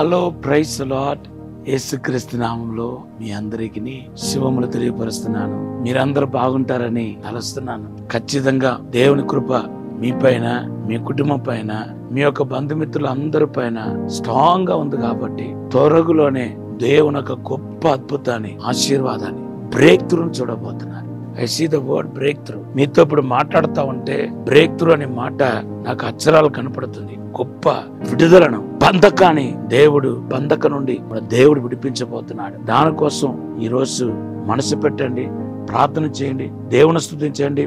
Hello, praise lord. యేసుక్రీస్తు నామంలో మీ అందరికీ శుభములు తెలియపరుస్తున్నాను. మీరందరూ బాగుంటారని తలుస్తున్నాను. ఖచ్చితంగా దేవుని కృప మీ పైన, మీ కుటుంబం పైన, మీ యొక్క బంధుమిత్రులు అందరి పైన స్ట్రాంగ్ గా ఉంది. కాబట్టి త్వరలోనే దేవుని యొక్క గొప్ప అద్భుతాన్ని, ఆశీర్వాదాన్ని, బ్రేక్ త్రూని చూడబోతున్నారు. I see the word breakthrough. మీతో ఇప్పుడు మాట్లాడుతూ ఉంటే బ్రేక్ త్రూ అనే మాట నాకు అక్షరాలు కనపడుతుంది. గొప్ప విడుదలను, బంధకాన్ని బంధక నుండి దేవుడు విడిపించబోతున్నాడు. దానికోసం ఈ రోజు మనసు పెట్టండి, ప్రార్థన చేయండి, దేవుని స్తుతించండి.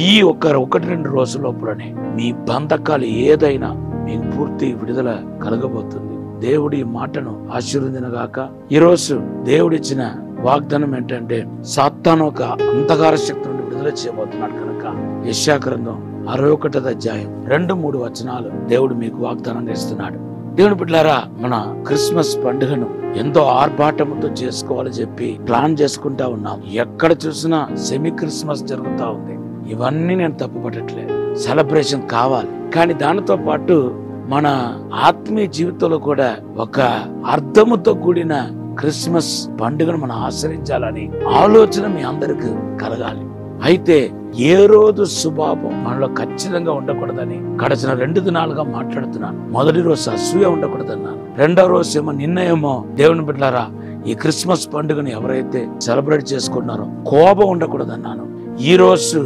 ఈ ఒకటి రెండు రోజుల లోపలనే మీ బంధకాలు ఏదైనా మీకు పూర్తి విడుదల కలగబోతుంది. దేవుడి మాటను ఆశీర్వదించగాక. ఈ రోజు దేవుడిచ్చిన వాగ్దానం ఏంటంటే, సాతాను ఒక అంధకార శక్తి నుండి విడుదల చేయబోతున్నాడు కనుక యెషయా గ్రంథం 61వ అధ్యాయం 2-3 వచనాలు దేవుడు మీకు వాగ్దానం ఇస్తున్నాడు. దేవుని బిడ్డలారా, మన క్రిస్మస్ పండుగను ఎంతో ఆర్భాటంతో చేసుకోవాలని చెప్పి ప్లాన్ చేసుకుంటా ఉన్నాం. ఎక్కడ చూసినా సెమీ క్రిస్మస్ జరుగుతా ఉంది. ఇవన్నీ నేను తప్పుపట్టట్లేదు, సెలబ్రేషన్ కావాలి. కానీ దానితో పాటు మన ఆత్మీయ జీవితంలో కూడా ఒక అర్థముతో కూడిన క్రిస్మస్ పండుగను మనం ఆచరించాలని ఆలోచన మీ అందరికి కలగాలి. అయితే ఏ రోజు స్వభావం మనలో ఖచ్చితంగా ఉండకూడదని గడిచిన 2 దినాలుగా మాట్లాడుతున్నాను. మొదటి రోజు అసూయ ఉండకూడదన్నాను. రెండవ రోజు ఏమో నిన్నయేమో దేవుని బిడ్డలారా, ఈ క్రిస్మస్ పండుగను ఎవరైతే సెలబ్రేట్ చేసుకుంటున్నారో కోపం ఉండకూడదన్నాను. ఈ రోజు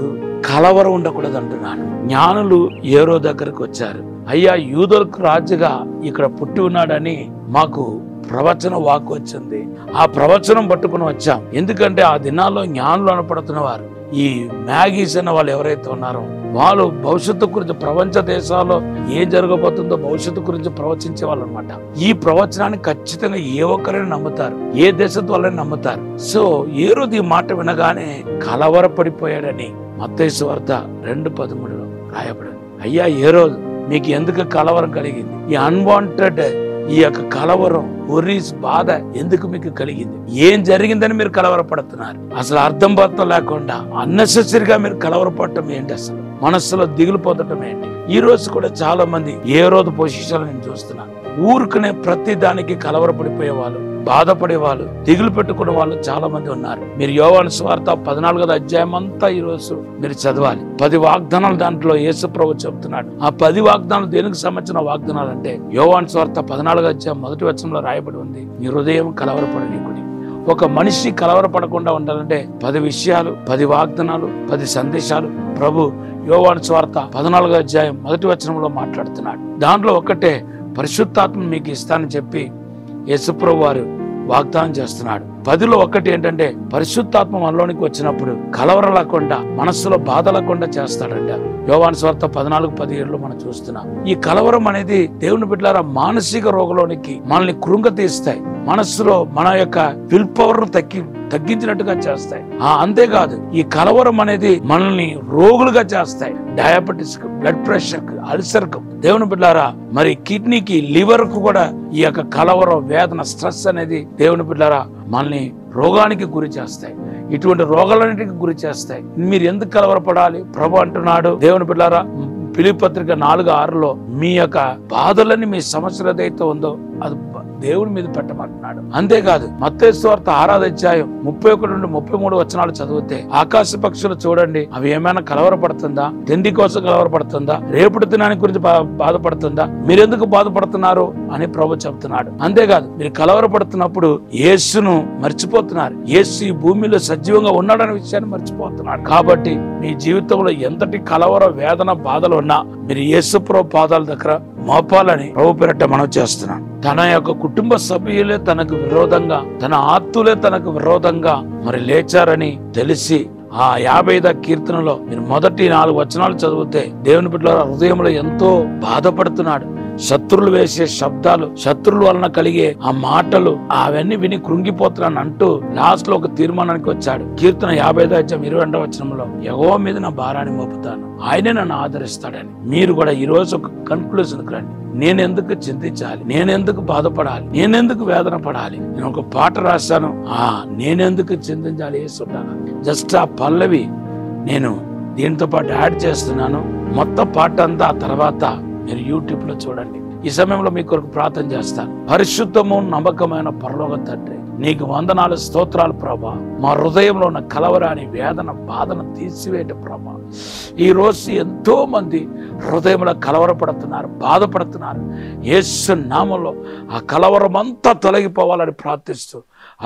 కలవరం ఉండకూడదంటున్నాను. జ్ఞానులు ఏరో దగ్గరకు వచ్చారు. అయ్యా, యూదులకు రాజుగా ఇక్కడ పుట్టి ఉన్నాడని మాకు ప్రవచన వాక్కు వచ్చింది. ఆ ప్రవచనం పట్టుకుని వచ్చాం. ఎందుకంటే ఆ దినాల్లో జ్ఞానులు అనపడుతున్న వారు, ఈ మ్యాగీస్ అన్న వాళ్ళు ఎవరైతే ఉన్నారో వాళ్ళు భవిష్యత్తు గురించి, ప్రపంచ దేశాల్లో ఏం జరగబోతుందో భవిష్యత్తు గురించి ప్రవచించే వాళ్ళు అనమాట. ఈ ప్రవచనాన్ని ఖచ్చితంగా ఏ ఒక్కరైనా నమ్ముతారు, ఏ దేశத்து వాళ్ళని నమ్ముతారు. సో ఏ రోజు ఈ మాట వినగానే కలవరపడిపోయాడని మత్తయి సువార్త 2:13 రాయబడింది. అయ్యా, ఏ రోజు మీకు ఎందుకు కలవరం కలిగింది? ఈ అన్వాంటెడ్ ఈ యొక్క కలవరం, ఒరీస్, బాధ ఎందుకు మీకు కలిగింది? ఏం జరిగిందని మీరు కలవరపడుతున్నారు? అసలు అర్థం పర్థం లేకుండా అన్నెసెసరీగా మీరు కలవరపడటం ఏంటి? అసలు మనస్సులో దిగులు పొందటం ఏంటి? ఈ రోజు కూడా చాలా మంది ఏ రోజు పొజిషన్ నేను చూస్తున్నాను. ఊరుకునే ప్రతి దానికి కలవరపడిపోయే వాళ్ళు, బాధపడే వాళ్ళు, దిగులు పెట్టుకునే వాళ్ళు చాలా మంది ఉన్నారు. మీరు యోహాను సువార్త 14వ అధ్యాయం అంతా ఈ రోజు మీరు చదవాలి. 10 వాగ్దానాలు దాంట్లో యేసు ప్రభు చెప్తున్నాడు. ఆ 10 వాగ్దానాలు దేనికి సంబంధించిన వాగ్దానాలు అంటే, యోహాను సువార్త 14వ అధ్యాయం 1వ వచనంలో రాయబడి ఉంది, నీ హృదయం కలవరపడనీకుడి. ఒక మనిషి కలవరపడకుండా ఉండాలంటే 10 విషయాలు, 10 వాగ్దానాలు, 10 సందేశాలు ప్రభు యోహాను సువార్త 14వ అధ్యాయం 1వ వచనంలో మాట్లాడుతున్నాడు. దాంట్లో ఒకటే, పరిశుద్ధాత్మ మీకు ఇస్తానని చెప్పి యేసుప్రభు వారు వాగ్దానం చేస్తున్నాడు. 10లో ఒకటి ఏంటంటే, పరిశుద్ధాత్మ మనలోనికి వచ్చినప్పుడు కలవరం లేకుండా, మనస్సులో బాధ లేకుండా చేస్తాడంట. యోహాను సువార్త 14:17లో మనం చూస్తున్నాం. ఈ కలవరం అనేది దేవుని బిడ్డలారా మానసిక రోగంలోనికి మనల్ని కృంగతీస్తాయి. మనస్సులో మన యొక్క విల్ పవర్ తగ్గించినట్టుగా చేస్తాయి. అంతేకాదు, ఈ కలవరం అనేది మనల్ని రోగులుగా చేస్తాయి. డయాబెటిస్ కు, బ్లడ్ ప్రెషర్ కు, అల్సర్ కు, దేవుని బిడ్డలారా మరి కిడ్నీకి, లివర్ కు కూడా ఈ యొక్క కలవరం, వేదన, స్ట్రెస్ అనేది దేవుని బిడ్డలారా మనల్ని రోగానికి గురి చేస్తాయి. ఇటువంటి రోగాలన్నిటికి గురి చేస్తాయి. మీరు ఎందుకు కలవరపడాలి? ప్రభు అంటున్నాడు, దేవుని బిడ్డలారా ఫిలిప్పీ పత్రిక 4:6లో మీ యొక్క బాధలని, మీ సమస్యలు ఏదైతే ఉందో అది దేవుడి మీద పెట్టమంటున్నాడు. అంతేకాదు, మత్తయి సువార్త 6వ అధ్యాయం 31-33 వచనాలు చదివితే, ఆకాశ పక్షులు చూడండి, అవి ఏమైనా కలవరపడుతుందా? తిండి కోసం కలవరపడుతుందా? రేపటి దినానికి గురించి బాధపడుతుందా? మీరెందుకు బాధపడుతున్నారు అని ప్రభు చెప్తున్నాడు. అంతేకాదు, మీరు కలవరపడుతున్నప్పుడు యేసును మర్చిపోతున్నారు. యేసు ఈ భూమిలో సజీవంగా ఉన్నాడనే విషయాన్ని మర్చిపోతున్నాడు. కాబట్టి మీ జీవితంలో ఎంతటి కలవర, వేదన, బాధలు ఉన్నా మీరు యేసు ప్రభు పాదాల దగ్గర మోపాలని ప్రభు పేరట మనం చేస్తున్నాం. తన యొక్క కుటుంబ సభ్యులే తనకు విరోధంగా, తన ఆత్తులే తనకు విరోధంగా మరి లేచారని తెలిసి ఆ 55వ కీర్తనలో మీరు మొదటి 4 వచనాలు చదివితే, దేవుని బిడ్డల హృదయంలో ఎంతో బాధపడుతున్నాడు. శత్రువులు వేసే శబ్దాలు, శత్రువుల వలన కలిగే ఆ మాటలు, అవన్నీ విని కృంగిపోతున్నాను అంటూ లాస్ట్ లో ఒక తీర్మానానికి వచ్చాడు. కీర్తన 55వ అధ్యాయం 22వ వచనంలో, యెహోవా మీద నా భారాన్ని మోపుతాను, ఆయనే నన్ను ఆదరిస్తాడని. మీరు కూడా ఈ రోజు ఒక కన్క్లూజన్ రండి. నేనెందుకు చింతించాలి? నేనెందుకు బాధపడాలి? నేనెందుకు వేదన పడాలి? నేను ఒక పాట రాశాను, నేనెందుకు చింతించాలి యేసుంటాను. జస్ట్ ఆ పల్లవి నేను దీంతో పాటు యాడ్ చేస్తున్నాను. మొత్తం పాట అంతా తర్వాత మీరు యూట్యూబ్ లో చూడండి. ఈ సమయంలో మీ కొరకు ప్రార్థన చేస్తాను. పరిశుద్ధము నమ్మకమైన పరలోక తండ్రి, నీకు వందనాలు, స్తోత్రాలు ప్రభా. మా హృదయంలో ఉన్న కలవరాని వేదన బాధను తీసివేయండి ప్రభా. ఈ రోజు ఎంతో మంది హృదయంలో కలవరపడుతున్నారు, బాధపడుతున్నారు. యేసు నామములో ఆ కలవరం అంతా తొలగిపోవాలని ప్రార్థిస్తూ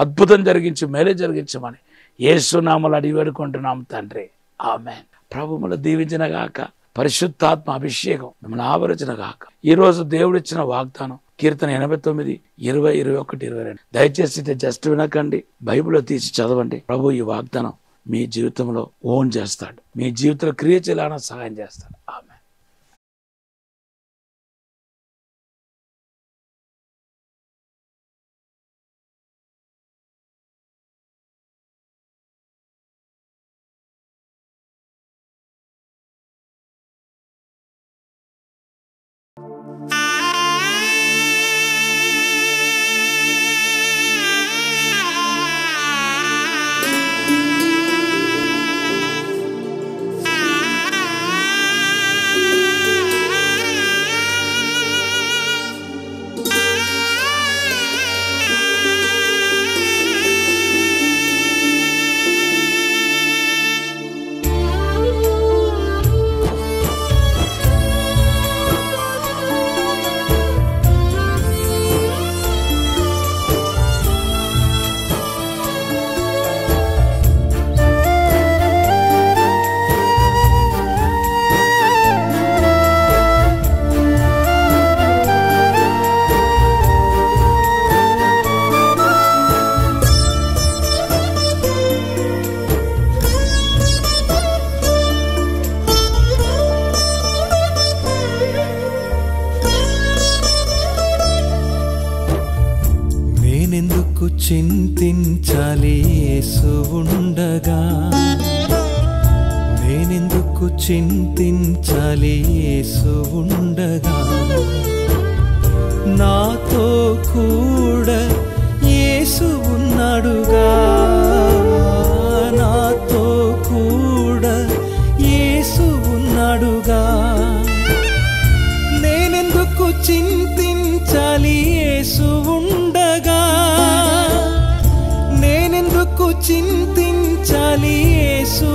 అద్భుతం జరిగించి మేలు జరిగించమని యేసు నామములో అడిగి వేడుకుంటున్నాం తండ్రి. ఆమేన్. ప్రభువును దీవించిన గాక, పరిశుద్ధాత్మ అభిషేకం మిమ్మల్ని ఆవరించిన గాక. ఈ రోజు దేవుడిచ్చిన వాగ్దానం కీర్తన 89, 20, 21, 22. దయచేసి జస్ట్ వినకండి, బైబిల్లో తీసి చదవండి. ప్రభు ఈ వాగ్దానం మీ జీవితంలో ఓన్ చేస్తాడు, మీ జీవితంలో క్రియ చేయాలని సహాయం చేస్తాడు. ఆమె చింతించాలి యేసు ఉండగా, నేనెందుకు చింతించాలి యేసు ఉండగా, నాతో కూడా యేసు ఉన్నాడుగా, నాతో కూడా యేసు ఉన్నాడుగా, నేనెందుకు చింతించాలి యేసు ఉండగా, నేనెందుకు చింతించాలి యేసు